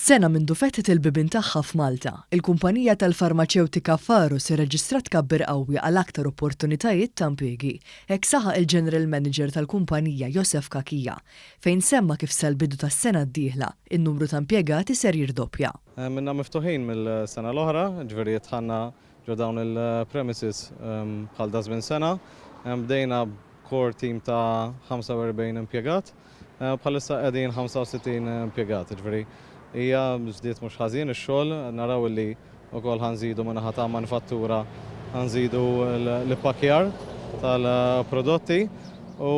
Sena mindu fettet il-bibin tagħha f'Malta, il-kumpanija tal-farmaceutika Pharos irreġistrat kabbir qawwi għal aktar opportunitajiet ta' impjiegi. Hekk saħaq il-General Manager tal-kumpanija Josef Kakija, fejn semma kif sal-bidu tas-sena d-dieħla in-numru ta' impjegati ser jirdoppja. Minna miftuħin mill-sena l-oħra, ġifieri tħanna ġo dawn il-premises bħal dażmin sena. Bdejna core team ta' 45 impjegat, bħalissa qegħdin 65 impjegat, ġifieri hija żdiet mhux ħażin ix-xogħol, naraw li wkoll ħanżidu min-naħa ta' manifattura, ħanżidu l-ippakjar tal-prodotti u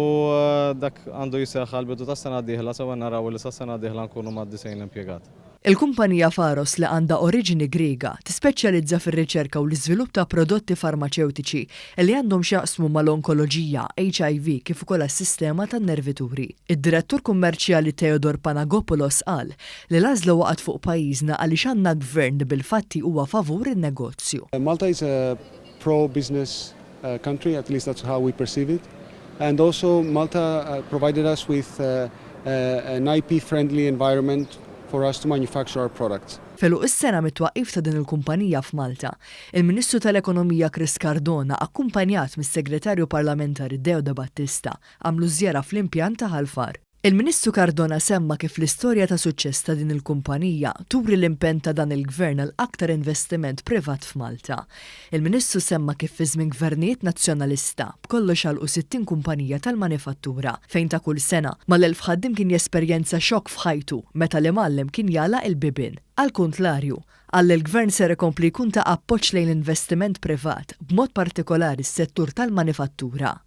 dak għandu jseħħ għall-bidu tas-sena d-dieħla sewa naraw li sas-sena d-dieħla nkunu ma' 90 impjegat. Il-kumpanija Pharos li għandha oriġini Griega tispeċjalizza fir-riċerka u l-iżvilupp ta' prodotti farmaceutiċi li għandhom x'jaqsmu mal-onkoloġija, HIV kif ukoll għas-sistema tan-nervituri. Id-direttur kummerċjali Theodor Panagopoulos qal li l-għażla waqgħet fuq pajjiżna għaliex għandna gvernbil-fatti huwa favur in-negozju. Malta is a pro-business country, at least that's how we perceive it. And also Malta provided us with an IP-friendly environment for us to manufacture our products. Feluq is-sena mit-twaqqif ta' din il-kumpanija f'Malta, il-Ministru tal-Ekonomija Chris Cardona akkumpanjat mis-Segretarju Parlamentari Deoda Battista għamlu żjara fl-impjant ta' Ħalfar. Il-Ministru Cardona semma kif l-istorja ta' suċċess ta' din il-kumpanija turi l-impenn ta' dan il-gvern għal aktar investiment privat f'Malta. Il-Ministru semma kif fi żmien gvernijiet nazzjonalista b'kollox għalqu 60 kumpanija tal-manifattura fejn ta' kull sena mal-elf ħaddim kien jesperjenza xokk f'ħajtu meta l-imgħallem kien jagħlaq il-bibien. Għal-kontlarju, għall il-gvern ser ikompli jkun ta' appoġġ lejn investiment privat b'mod partikolari s-settur tal-manifattura.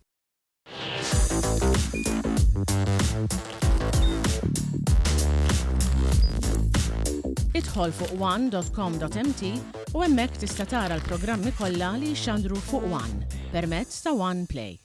Idħol fuq one.com.mt u hemmhekk tista' tara l-programmi kollha li jxandru fuq One permezz ta' One Play.